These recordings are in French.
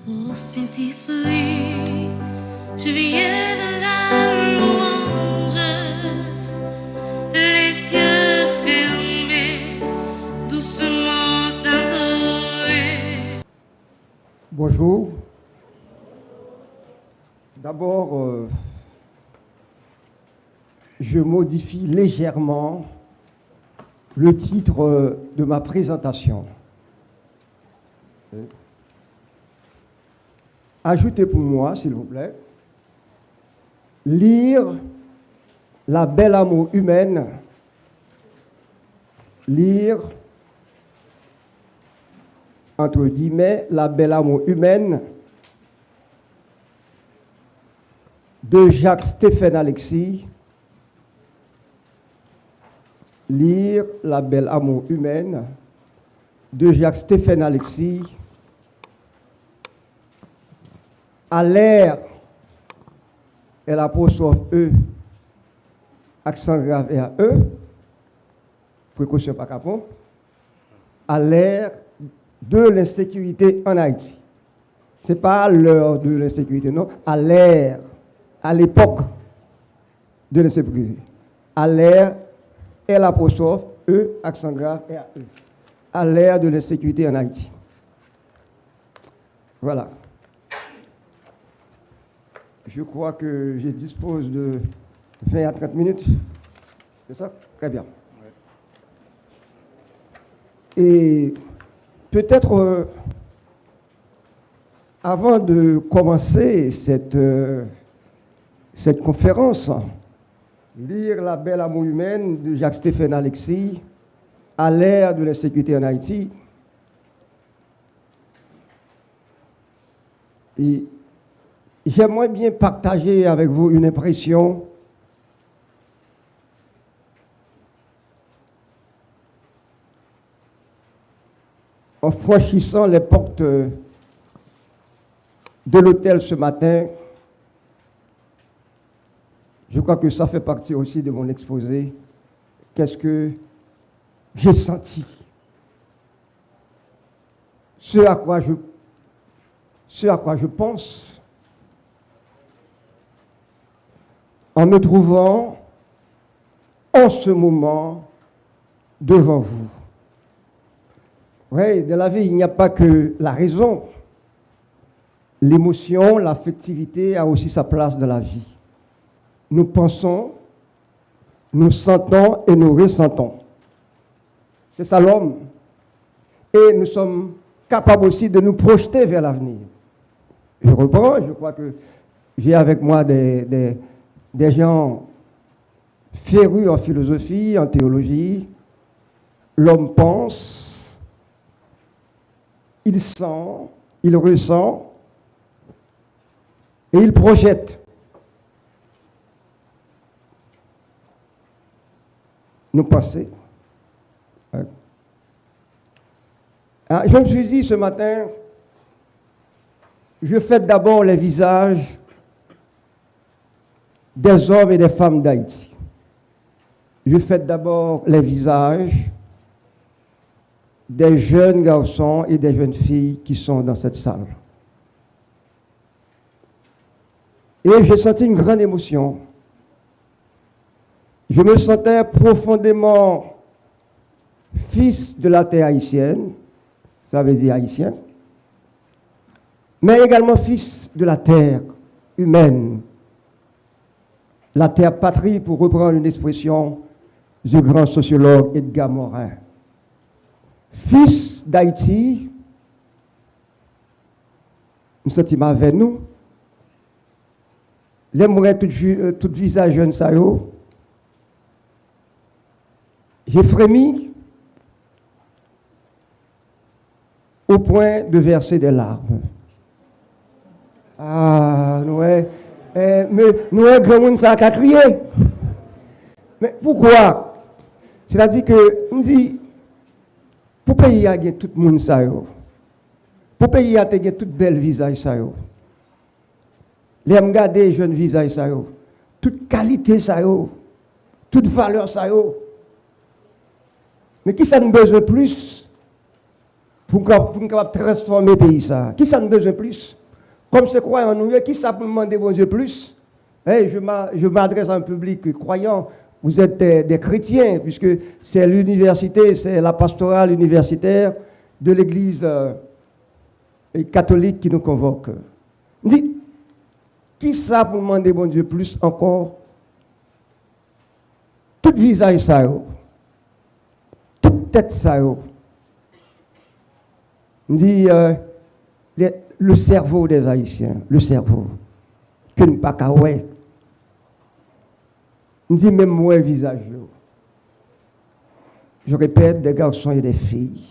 Ô Saint-Esprit, je viens de la louange, les yeux fermés, doucement adorés. Bonjour. D'abord, je modifie légèrement le titre de ma présentation. Ajoutez pour moi, s'il vous plaît, lire la belle amour humaine, lire, entre guillemets, la belle amour humaine de Jacques-Stéphane Alexis, lire la belle amour humaine de Jacques-Stéphane Alexis, à l'ère, et l'apostrophe E, accent grave et à E, précaution pas capon, à l'ère de l'insécurité en Haïti. Ce n'est pas l'heure de l'insécurité, non, à l'ère, à l'époque de l'insécurité. À l'ère, et l'apostrophe E, accent grave et à E. À l'ère de l'insécurité en Haïti. Voilà. Je crois que je dispose de 20 à 30 minutes. C'est ça? Très bien. Ouais. Et peut-être, avant de commencer cette conférence, lire la belle amour humaine de Jacques-Stéphane Alexis, à l'ère de l'insécurité en Haïti. Et j'aimerais bien partager avec vous une impression en franchissant les portes de l'hôtel ce matin. Je crois que ça fait partie aussi de mon exposé. Qu'est-ce que j'ai senti? Ce à quoi je pense en me trouvant en ce moment devant vous. Oui, dans la vie, il n'y a pas que la raison. L'émotion, l'affectivité a aussi sa place dans la vie. Nous pensons, nous sentons et nous ressentons. C'est ça l'homme. Et nous sommes capables aussi de nous projeter vers l'avenir. Je reprends, je crois que j'ai avec moi des gens férus en philosophie, en théologie. L'homme pense, il sent, il ressent et il projette. Nous pensons. Je me suis dit ce matin, je fais d'abord les visages des hommes et des femmes d'Haïti. Je fais d'abord les visages des jeunes garçons et des jeunes filles qui sont dans cette salle. Et j'ai senti une grande émotion. Je me sentais profondément fils de la terre haïtienne, ça veut dire haïtien, mais également fils de la terre humaine. La terre patrie, pour reprendre une expression du grand sociologue Edgar Morin. Fils d'Haïti, nous sentons avec nous, j'aimerais tout visage jeune ça yo. J'ai frémi au point de verser des larmes. Ah, mais nous, grand monde, ça a crié. Mais pourquoi? C'est-à-dire que, on dit, pour payer à tout le monde, ça yo. Pour payer à tout bel visage, ça yo. Les regarder jeunes visages, ça yo. Toute qualité, ça yo. Toute valeur, ça yo. Mais qui ça nous besoin plus pour transformer le pays. Ça. Qui ça nous besoin plus? Comme c'est croyant en nous, qui ça peut demander bon Dieu plus? Hey, je m'adresse à un public croyant. Vous êtes des chrétiens, puisque c'est l'université, c'est la pastorale universitaire de l'Église catholique qui nous convoque. Dit, qui ça pour demander bon Dieu plus encore? Tout visage ça, toute tête ça. Dit le cerveau des Haïtiens, le cerveau, que ne pas qu'à ouais. Dit même moi visage. Je répète, des garçons et des filles.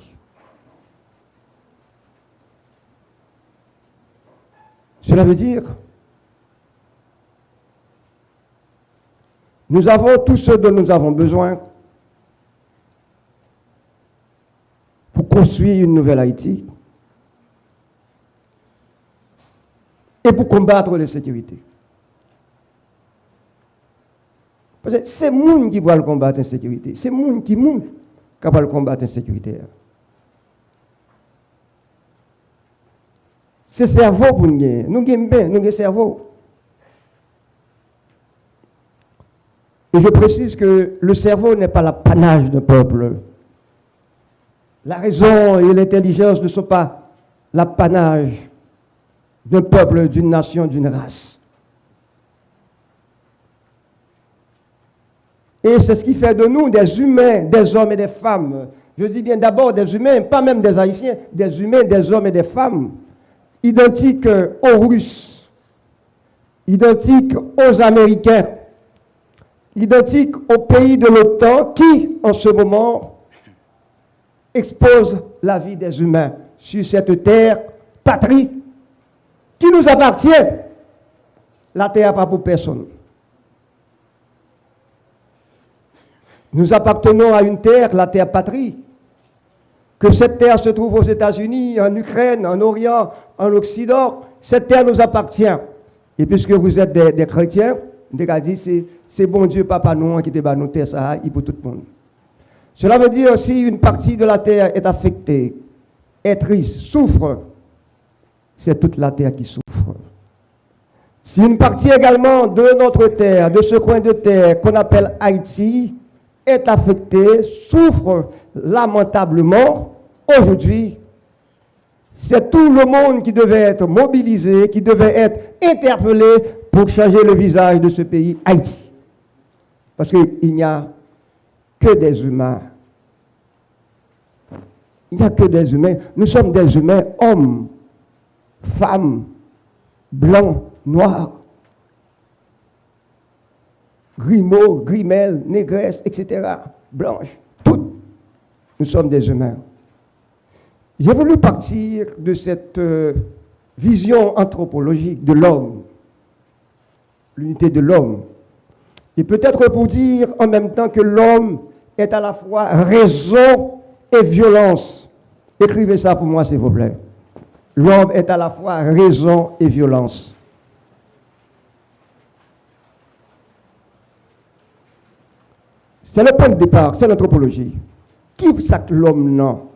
Cela veut dire, nous avons tout ce dont nous avons besoin pour construire une nouvelle Haïti et pour combattre l'insécurité. Parce que c'est le monde qui va combattre l'insécurité. C'est le monde qui va combattre l'insécurité. C'est le cerveau pour nous. Nous avons bien, nous avons le cerveau. Et je précise que le cerveau n'est pas l'apanage d'un peuple. La raison et l'intelligence ne sont pas l'apanage d'un peuple, d'une nation, d'une race. Et c'est ce qui fait de nous des humains, des hommes et des femmes. Je dis bien d'abord des humains, pas même des Haïtiens, des humains, des hommes et des femmes, identiques aux Russes, identiques aux Américains, identiques aux pays de l'OTAN qui, en ce moment, exposent la vie des humains sur cette terre, patrie, qui nous appartient. La terre n'est pas pour personne. Nous appartenons à une terre, la terre patrie. Que cette terre se trouve aux États-Unis, en Ukraine, en Orient, en Occident, cette terre nous appartient. Et puisque vous êtes des chrétiens, c'est bon Dieu, Papa nous, qui te bat nous terre, ça, il pour tout le monde. Cela veut dire si une partie de la terre est affectée, est triste, souffre, c'est toute la terre qui souffre. Si une partie également de notre terre, de ce coin de terre qu'on appelle Haïti, est affectée, souffre lamentablement, aujourd'hui, c'est tout le monde qui devait être mobilisé, qui devait être interpellé pour changer le visage de ce pays, Haïti. Parce qu'il n'y a que des humains. Il n'y a que des humains. Nous sommes des humains, hommes, femmes, blancs, noirs, grimaud, grimelle, négresse, etc., blanches, toutes. Nous sommes des humains. J'ai voulu partir de cette vision anthropologique de l'homme, l'unité de l'homme, et peut-être pour dire en même temps que l'homme est à la fois raison et violence. Écrivez ça pour moi, s'il vous plaît. L'homme est à la fois raison et violence. C'est le point de départ, c'est l'anthropologie. Qui sac l'homme non?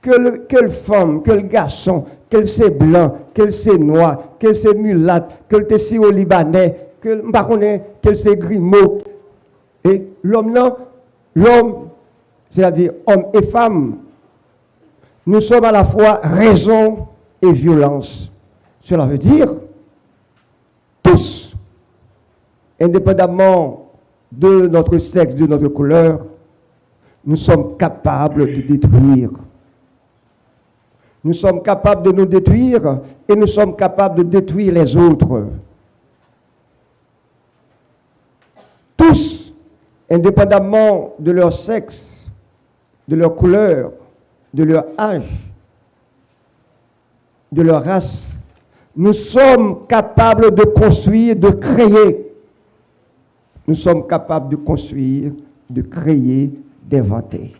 Quelle femme, quel garçon, quel c'est blanc, quel c'est noir, quel c'est mulâtre, quel c'est syro-libanais, quel c'est grimaud. Et l'homme non, l'homme, c'est-à-dire homme et femme, nous sommes à la fois raison et violence. Cela veut dire tous, indépendamment de notre sexe, de notre couleur, nous sommes capables de détruire. Nous sommes capables de nous détruire et nous sommes capables de détruire les autres. Tous, indépendamment de leur sexe, de leur couleur, de leur âge, de leur race, nous sommes capables de construire, de créer. Nous sommes capables de construire, de créer, d'inventer.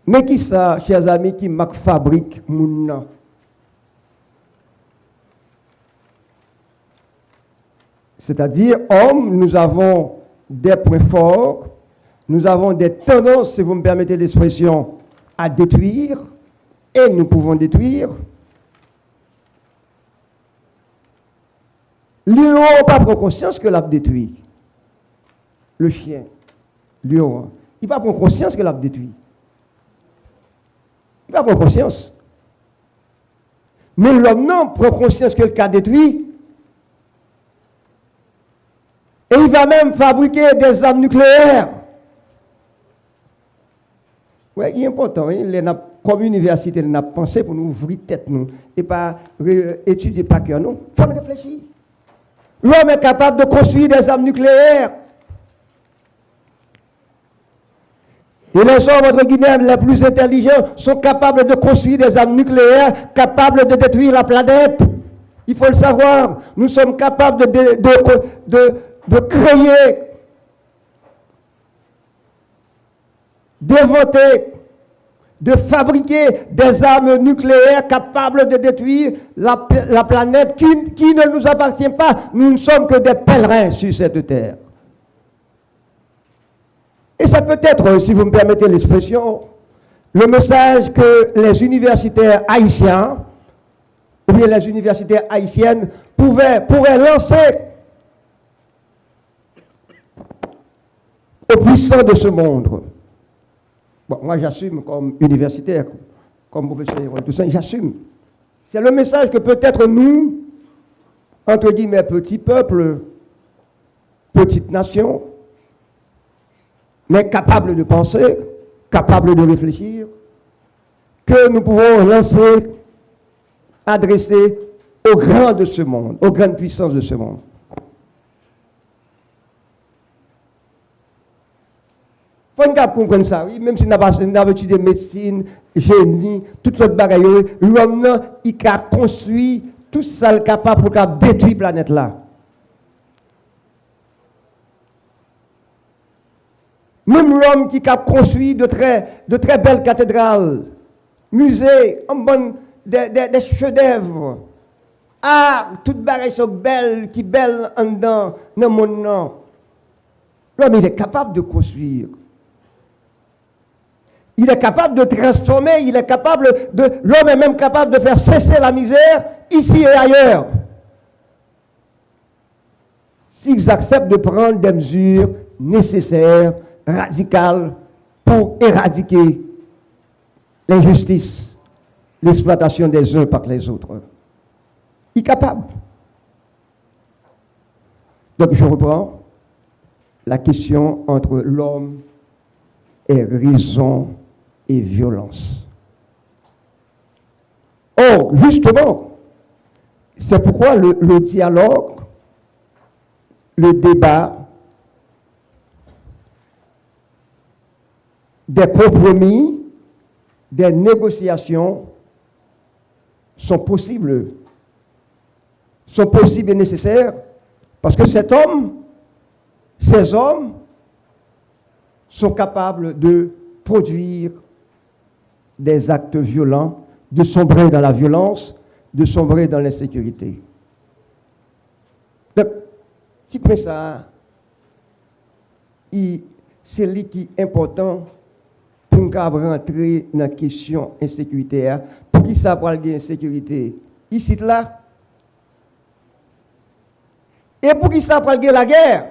Mais qui ça, chers amis, qui marque fabrique mon nom? C'est-à-dire, hommes, nous avons des points forts, nous avons des tendances, si vous me permettez l'expression, à détruire, et nous pouvons détruire. Lion n'a pas prendre conscience que l'a détruit. Le chien, lion, il va prendre conscience que l'a détruit. Il va prendre conscience. Mais l'homme non prend conscience que le a détruit. Et il va même fabriquer des armes nucléaires. Oui, il est important. Comme université, nous avons pensé pour nous ouvrir tête, nous, et pas étudier par cœur. Il faut réfléchir. L'homme est capable de construire des armes nucléaires. Et les hommes, entre guillemets, les plus intelligents sont capables de construire des armes nucléaires, capables de détruire la planète. Il faut le savoir. Nous sommes capables de créer, d'inventer, de fabriquer des armes nucléaires capables de détruire la planète qui ne nous appartient pas. Nous ne sommes que des pèlerins sur cette terre. Et ça peut être, si vous me permettez l'expression, le message que les universitaires haïtiens, ou bien les universitaires haïtiennes, pourraient lancer aux puissants de ce monde. Bon, moi j'assume comme universitaire, comme professeur tout ça, j'assume. C'est le message que peut-être nous, entre guillemets, petit peuple, petite nation, mais capable de penser, capable de réfléchir, que nous pouvons lancer, adresser aux grands de ce monde, aux grandes puissances de ce monde. Il faut comprendre ça, oui, même si nous avons étudié médecine, génie, toute autre bagaille, l'homme, il a construit tout ça capable pour détruire la planète là. Même l'homme qui a construit de très belles cathédrales, musées, des chefs-d'œuvre, toutes bagailles sont belles, qui belles en dedans, dans le monde. L'homme, il est capable de construire. Il est capable de transformer, l'homme est même capable de faire cesser la misère ici et ailleurs. S'ils acceptent de prendre des mesures nécessaires, radicales, pour éradiquer l'injustice, l'exploitation des uns par les autres. Il est capable. Donc je reprends la question entre l'homme et raison et violence. Or, justement, c'est pourquoi le dialogue, le débat, des compromis, des négociations sont possibles et nécessaires, parce que ces hommes sont capables de produire des actes violents, de sombrer dans la violence, de sombrer dans l'insécurité. Donc, si près ça, c'est lui qui est important pour nous rentrer dans la question insécurité. Pour qui ça parle d'insécurité? Ici, là. Et pour qui ça parle de la guerre?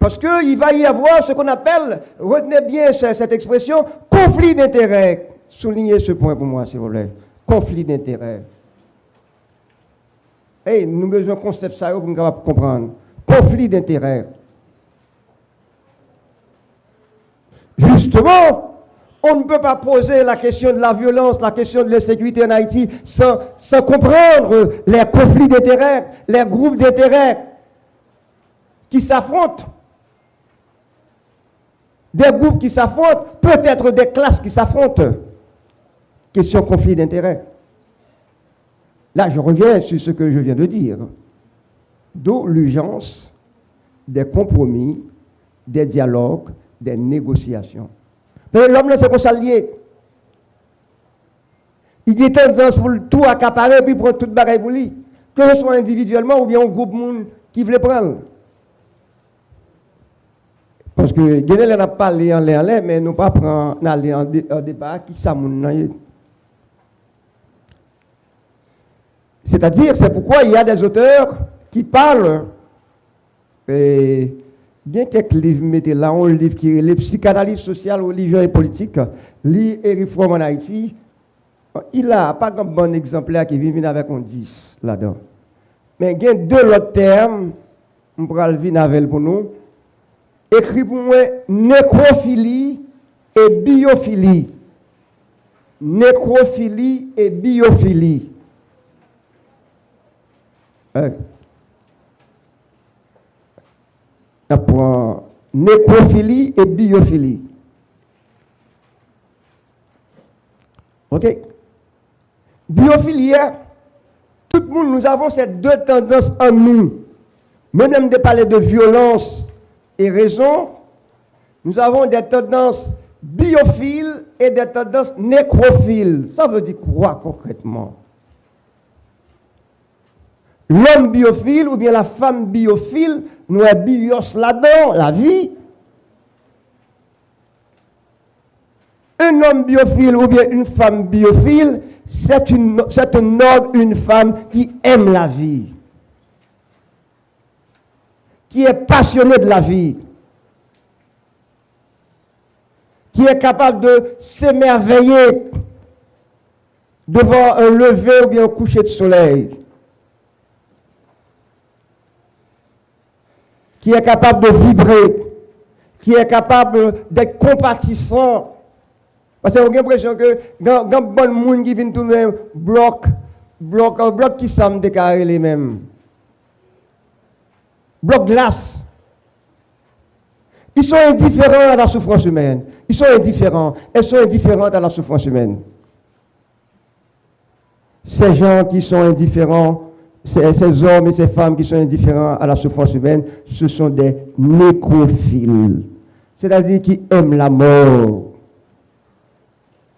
Parce qu'il va y avoir ce qu'on appelle, retenez bien cette expression, conflit d'intérêts. Soulignez ce point pour moi, s'il vous plaît. Conflit d'intérêts. Hey, nous avons besoin de concept ça pour nous comprendre. Conflit d'intérêts. Justement, on ne peut pas poser la question de la violence, la question de l'insécurité en Haïti sans comprendre les conflits d'intérêts, les groupes d'intérêts qui s'affrontent. Des groupes qui s'affrontent, peut-être des classes qui s'affrontent. Question conflit d'intérêts. Là, je reviens sur ce que je viens de dire. D'où l'urgence des compromis, des dialogues, des négociations. Mais l'homme, c'est pour ça lié. Il y a tendance pour tout accaparer puis prendre toute bagaille pour lui. Que ce soit individuellement ou bien un groupe de monde qui veut prendre. Parce que Guénel n'a pas parlé en l'air, mais nous pas prendre en débat qui ça moun. C'est-à-dire, c'est pourquoi il y a des auteurs qui parlent. Et bien quelques livres mettez là, un livre qui est les psychanalyse sociale, religion et politique, lit et réforme en Haïti. Il n'a pas un bon exemplaire qui vient avec un 10 là-dedans. Mais il y a deux autres termes, on pourra le venir avec pour nous. Écrit pour moi nécrophilie et biophilie. Nécrophilie et biophilie. Pour nécrophilie et biophilie. Ok? Biophilie, tout le monde, nous avons ces deux tendances en nous. Même de parler de violence et raison, nous avons des tendances biophiles et des tendances nécrophiles. Ça veut dire quoi concrètement? L'homme biophile ou bien la femme biophile, nous avons bios là-dedans, la vie. Un homme biophile ou bien une femme biophile, c'est un homme, une femme qui aime la vie, qui est passionné de la vie, qui est capable de s'émerveiller devant un lever ou bien un coucher de soleil, qui est capable de vibrer, qui est capable d'être compatissant. Parce que j'ai l'impression que quand bon monde qui vient tout même bloc qui semble décarré les mêmes. Bloc glace. Ils sont indifférents à la souffrance humaine. Ils sont indifférents. Elles sont indifférentes à la souffrance humaine. Ces gens qui sont indifférents, ces hommes et ces femmes qui sont indifférents à la souffrance humaine, ce sont des nécrophiles. C'est-à-dire qui aiment la mort.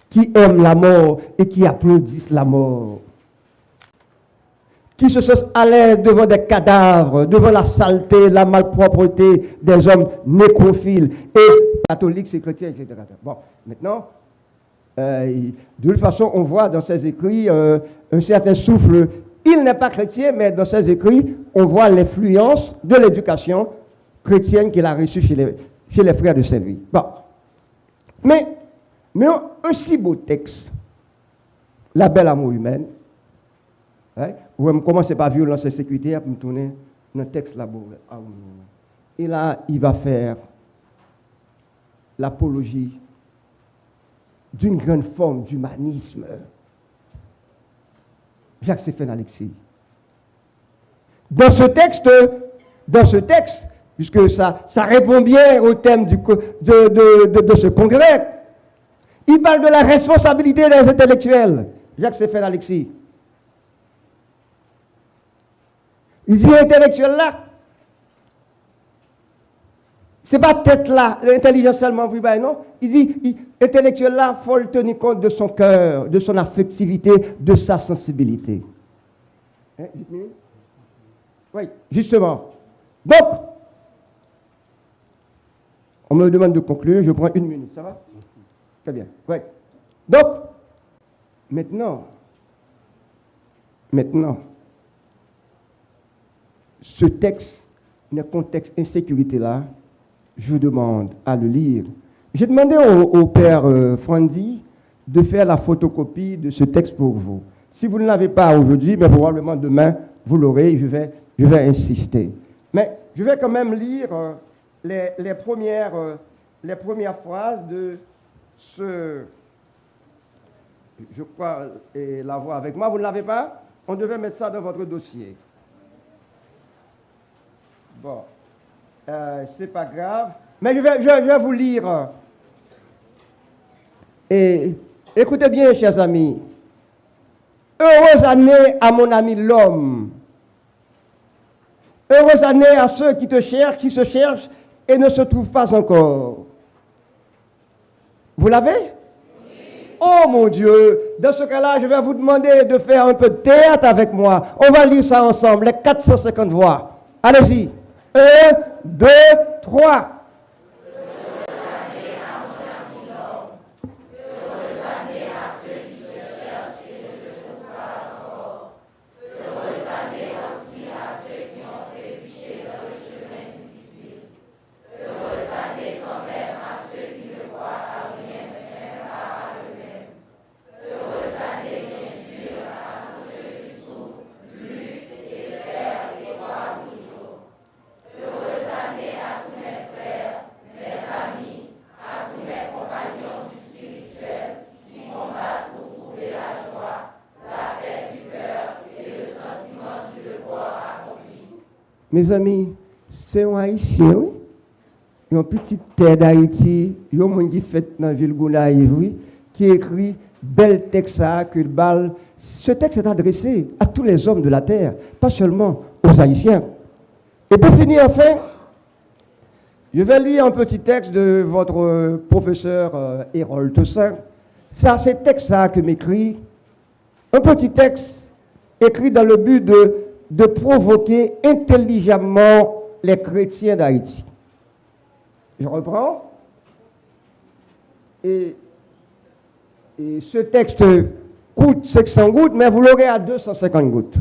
Qui aiment la mort et qui applaudissent la mort. Qui se sentent à l'aise devant des cadavres, devant la saleté, la malpropreté des hommes nécrophiles. Et catholiques, c'est chrétiens, etc. Bon, maintenant, de toute façon, on voit dans ses écrits un certain souffle. Il n'est pas chrétien, mais dans ses écrits, on voit l'influence de l'éducation chrétienne qu'il a reçue chez les frères de Saint-Louis. Bon. Mais un si beau texte, La belle amour humaine, hein, où on commence par violence et sécurité, pour me tourner dans le texte là-bas. Et là, il va faire l'apologie d'une grande forme d'humanisme. Jacques-Séphane Alexis. Dans ce texte, puisque ça répond bien au thème de ce congrès, il parle de la responsabilité des intellectuels. Jacques-Séphane Alexis. Il dit intellectuel là, c'est pas tête là, l'intelligence seulement, non. Il dit intellectuel là, il faut le tenir compte de son cœur, de son affectivité, de sa sensibilité. Hein, oui, justement. Donc, on me demande de conclure, je prends 1 minute, ça va? Très bien. Oui. Donc, maintenant, ce texte, dans le contexte insécurité là, je vous demande à le lire. J'ai demandé au père Frandy de faire la photocopie de ce texte pour vous. Si vous ne l'avez pas aujourd'hui, mais probablement demain, vous l'aurez, je vais insister. Mais je vais quand même lire les premières phrases de ce... Je crois l'avoir avec moi. Vous ne l'avez pas? On devait mettre ça dans votre dossier. Bon. C'est pas grave. Mais je vais vous lire. Et écoutez bien, chers amis. Heureuse année à mon ami l'homme. Heureuse année à ceux qui te cherchent, qui se cherchent et ne se trouvent pas encore. Vous l'avez? Oui. Oh mon Dieu, dans ce cas-là, je vais vous demander de faire un peu de théâtre avec moi. On va lire ça ensemble, les 450 voix. Allez-y. 1, 2, 3. Mes amis, c'est un Haïtien, oui. Il y a une petite terre d'Haïti, il y a un monde qui fait dans la ville Gonaïve, oui, qui écrit bel texte que le bal. Ce texte est adressé à tous les hommes de la terre, pas seulement aux Haïtiens. Et pour finir, enfin, je vais lire un petit texte de votre professeur Hérold Toussaint. Ça, c'est le texte que m'écrit, un petit texte écrit dans le but de provoquer intelligemment les chrétiens d'Haïti. Je reprends. Et ce texte coûte 500 gouttes, mais vous l'aurez à 250 gouttes.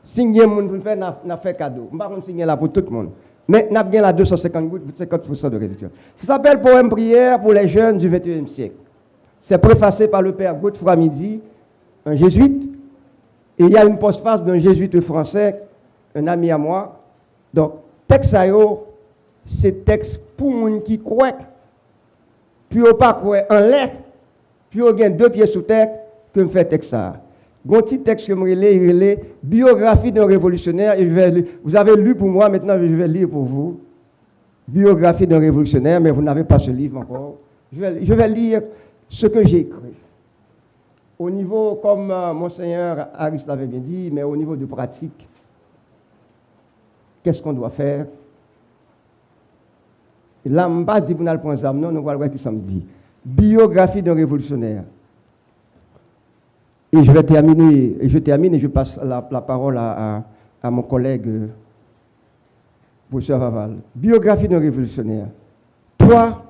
Signer mon pour faire n'a fait cadeau. Je ne vais pas signer là pour tout le monde. Mais n'a bien la 250 gouttes, 50% de réduction. Ça s'appelle Poème prière pour les jeunes du XXIe siècle. C'est préfacé par le père Godefroy Midi, un jésuite. Et il y a une postface d'un jésuite français, un ami à moi. Donc, texte c'est texte pour les gens qui croient, puis on pas croire en l'air, puis on gagne 2 pieds sous terre, que me fait texte ça. Un petit texte que je relais, biographie d'un révolutionnaire, et vous avez lu pour moi, maintenant je vais lire pour vous. Biographie d'un révolutionnaire, mais vous n'avez pas ce livre encore. Je vais lire ce que j'ai écrit. Au niveau, comme Monseigneur Harris l'avait bien dit, mais au niveau de pratique, qu'est-ce qu'on doit faire? Là, je ne vais pas dire que vous n'avez pas non, nous allons voir qui samedi. Biographie d'un révolutionnaire. Et je termine et je passe la parole à mon collègue, professeur Vaval. Biographie d'un révolutionnaire. Toi,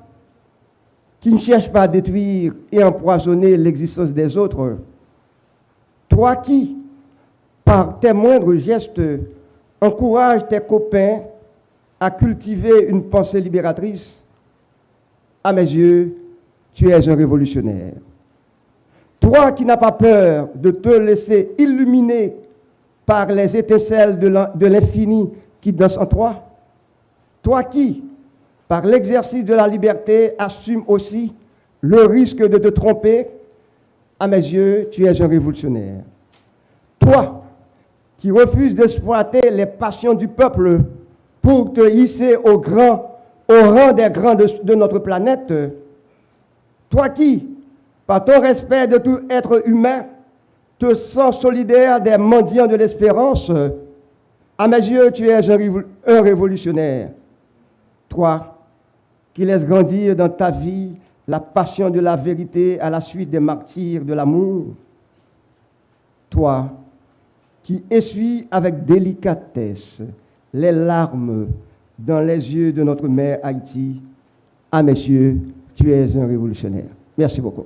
qui ne cherches pas à détruire et empoisonner l'existence des autres, toi qui, par tes moindres gestes, encourages tes copains à cultiver une pensée libératrice, à mes yeux, tu es un révolutionnaire. Toi qui n'as pas peur de te laisser illuminer par les étincelles de l'infini qui danse en toi, toi qui, par l'exercice de la liberté, assume aussi le risque de te tromper, à mes yeux, tu es un révolutionnaire. Toi, qui refuses d'exploiter les passions du peuple pour te hisser au rang des grands de notre planète, toi qui, par ton respect de tout être humain, te sens solidaire des mendiants de l'espérance, à mes yeux, tu es un révolutionnaire. Toi, qui laisse grandir dans ta vie la passion de la vérité à la suite des martyrs de l'amour. Toi, qui essuie avec délicatesse les larmes dans les yeux de notre mère Haïti, à messieurs, tu es un révolutionnaire. Merci beaucoup.